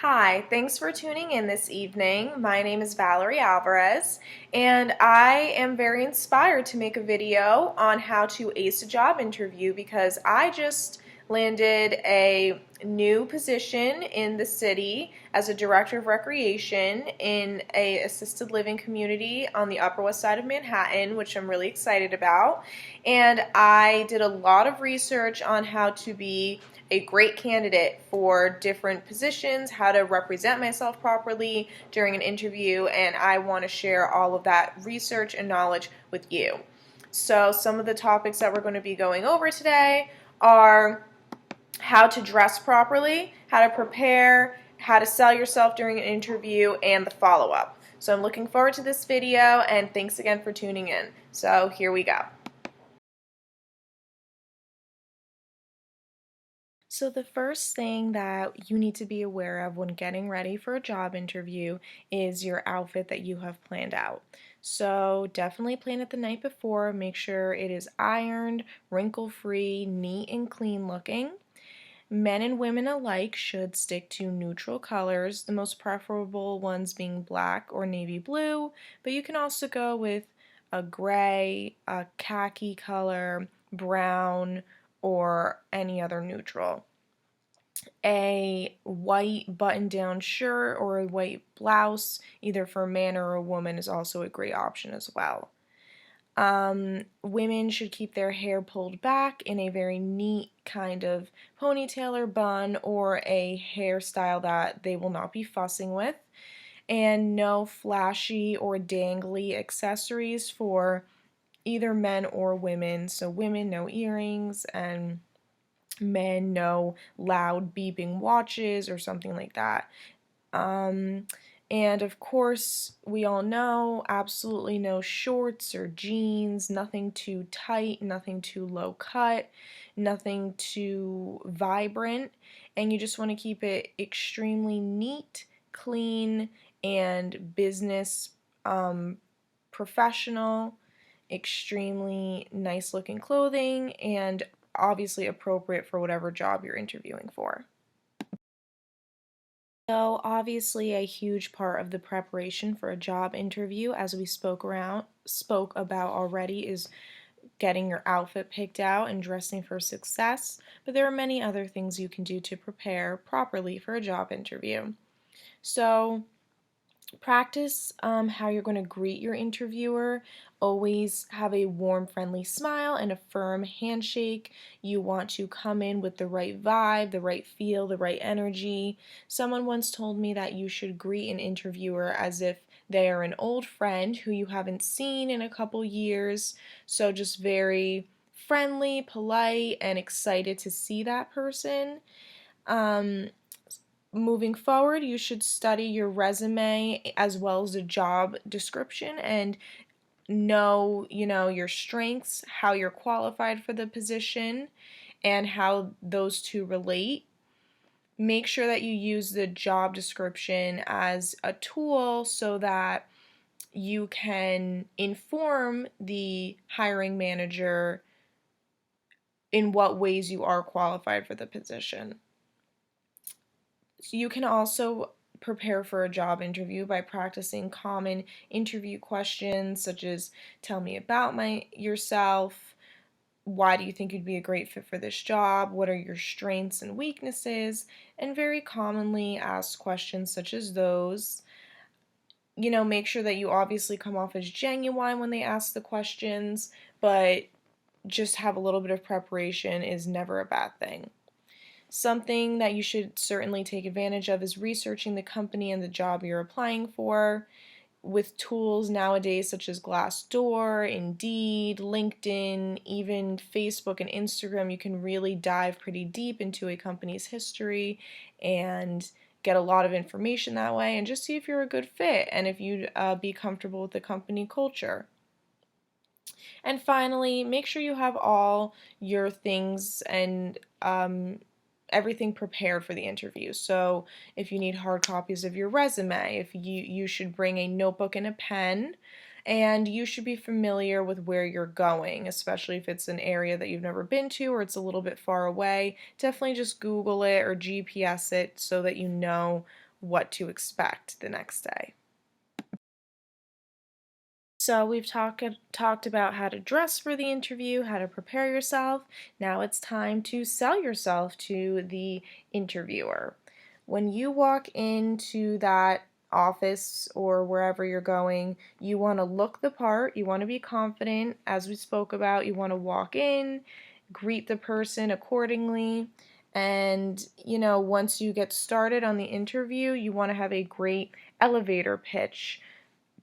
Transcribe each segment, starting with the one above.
Hi, thanks for tuning in this evening. My name is Valerie Alvarez, and I am very inspired to make a video on how to ace a job interview because I just landed a new position in the city as a director of recreation in a assisted living community on the Upper West Side of Manhattan, which I'm really excited about. And I did a lot of research on how to be a great candidate for different positions, how to represent myself properly during an interview, and I want to share all of that research and knowledge with you. So some of the topics that we're going to be going over today are how to dress properly, how to prepare, how to sell yourself during an interview, and the follow-up. So I'm looking forward to this video, and thanks again for tuning in. So here we go. So the first thing that you need to be aware of when getting ready for a job interview is your outfit that you have planned out. So definitely plan it the night before. Make sure it is ironed, wrinkle-free, neat and clean looking. Men and women alike should stick to neutral colors, the most preferable ones being black or navy blue, but you can also go with a gray, a khaki color, brown, or any other neutral. A white button-down shirt or a white blouse, either for a man or a woman, is also a great option as well. Women should keep their hair pulled back in a very neat kind of ponytail or bun or a hairstyle that they will not be fussing with. And no flashy or dangly accessories for either men or women. So women, no earrings, and men, no loud beeping watches or something like that. And of course, we all know absolutely no shorts or jeans, nothing too tight, nothing too low cut, nothing too vibrant, and you just want to keep it extremely neat, clean, and business professional, extremely nice looking clothing, and obviously appropriate for whatever job you're interviewing for. So obviously a huge part of the preparation for a job interview, as we spoke about already, is getting your outfit picked out and dressing for success, but there are many other things you can do to prepare properly for a job interview. So practice how you're going to greet your interviewer. Always have a warm, friendly smile and a firm handshake. You want to come in with the right vibe, the right feel, the right energy. Someone once told me that you should greet an interviewer as if they are an old friend who you haven't seen in a couple years. So just very friendly, polite, and excited to see that person. Moving forward, you should study your resume as well as the job description and know, your strengths, how you're qualified for the position, and how those two relate. Make sure that you use the job description as a tool so that you can inform the hiring manager in what ways you are qualified for the position. So you can also prepare for a job interview by practicing common interview questions such as tell me about yourself, why do you think you'd be a great fit for this job, what are your strengths and weaknesses, and very commonly asked questions such as those. Make sure that you obviously come off as genuine when they ask the questions, but just have a little bit of preparation is never a bad thing. Something that you should certainly take advantage of is researching the company and the job you're applying for. With tools nowadays such as Glassdoor, Indeed, LinkedIn, even Facebook and Instagram, you can really dive pretty deep into a company's history and get a lot of information that way and just see if you're a good fit and if you'd be comfortable with the company culture. And finally, make sure you have all your things and everything prepared for the interview. So if you need hard copies of your resume, if you should bring a notebook and a pen, and you should be familiar with where you're going, especially if it's an area that you've never been to or it's a little bit far away. Definitely just Google it or GPS it so that you know what to expect the next day. So we've talked about how to dress for the interview, how to prepare yourself. Now it's time to sell yourself to the interviewer. When you walk into that office or wherever you're going, you want to look the part, you want to be confident, as we spoke about, you want to walk in, greet the person accordingly, and once you get started on the interview, you want to have a great elevator pitch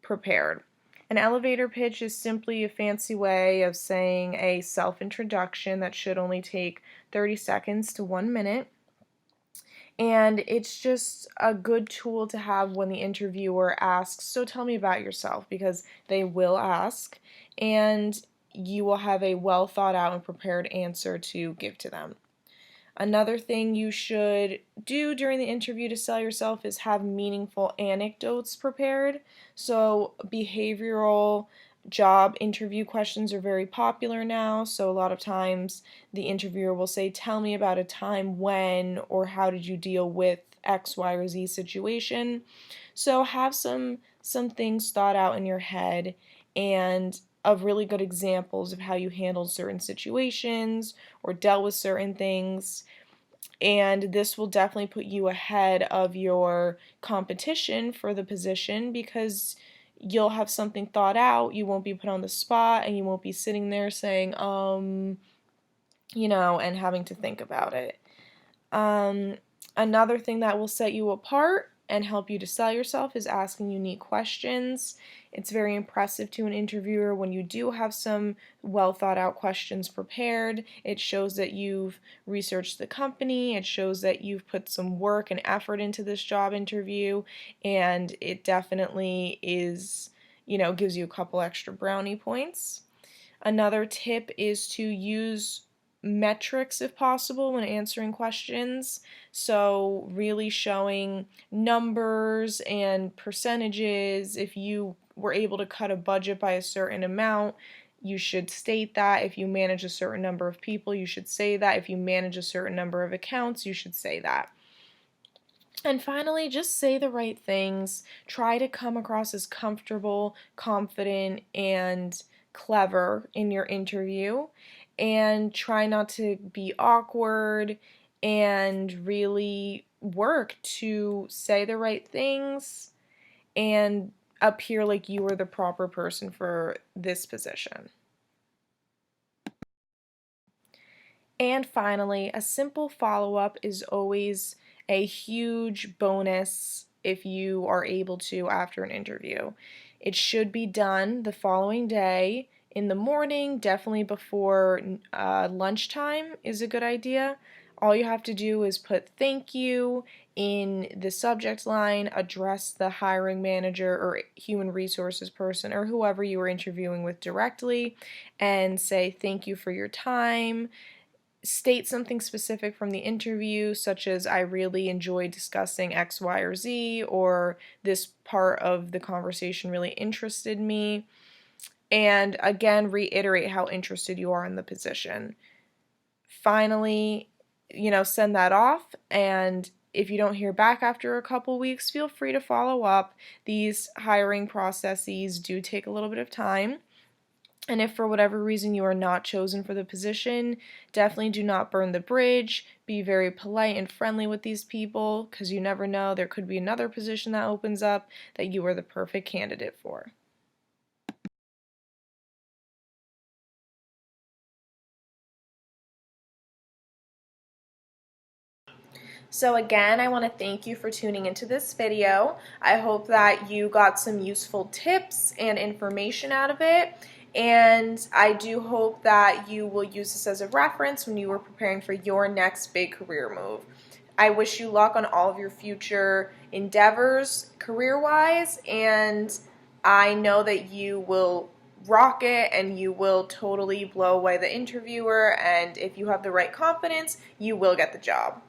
prepared. An elevator pitch is simply a fancy way of saying a self-introduction that should only take 30 seconds to 1 minute. And it's just a good tool to have when the interviewer asks, so tell me about yourself, because they will ask, and you will have a well thought out and prepared answer to give to them. Another thing you should do during the interview to sell yourself is have meaningful anecdotes prepared. So behavioral job interview questions are very popular now, so a lot of times the interviewer will say, tell me about a time when, or how did you deal with X, Y, or Z situation. So have some things thought out in your head and of really good examples of how you handled certain situations or dealt with certain things. And this will definitely put you ahead of your competition for the position because you'll have something thought out, you won't be put on the spot, and you won't be sitting there saying, and having to think about it. Another thing that will set you apart and help you to sell yourself is asking unique questions. It's very impressive to an interviewer when you do have some well thought out questions prepared. It shows that you've researched the company, it shows that you've put some work and effort into this job interview, and it definitely is, gives you a couple extra brownie points. Another tip is to use metrics if possible when answering questions. So really showing numbers and percentages. If you were able to cut a budget by a certain amount, you should state that. If you manage a certain number of people, you should say that. If you manage a certain number of accounts, you should say that. And finally, just say the right things. Try to come across as comfortable, confident, and clever in your interview. And try not to be awkward and really work to say the right things and appear like you are the proper person for this position. And finally, a simple follow-up is always a huge bonus if you are able to after an interview. It should be done the following day in the morning, definitely before lunchtime is a good idea. All you have to do is put thank you in the subject line, address the hiring manager or human resources person or whoever you were interviewing with directly, and say thank you for your time. State something specific from the interview, such as I really enjoyed discussing X, Y, or Z, or this part of the conversation really interested me. And again, reiterate how interested you are in the position. Finally, send that off, and if you don't hear back after a couple weeks, feel free to follow up. These hiring processes do take a little bit of time. And if for whatever reason you are not chosen for the position, definitely do not burn the bridge. Be very polite and friendly with these people because you never know, there could be another position that opens up that you are the perfect candidate for. So again, I want to thank you for tuning into this video. I hope that you got some useful tips and information out of it. And I do hope that you will use this as a reference when you are preparing for your next big career move. I wish you luck on all of your future endeavors career-wise, and I know that you will rock it and you will totally blow away the interviewer, and if you have the right confidence, you will get the job.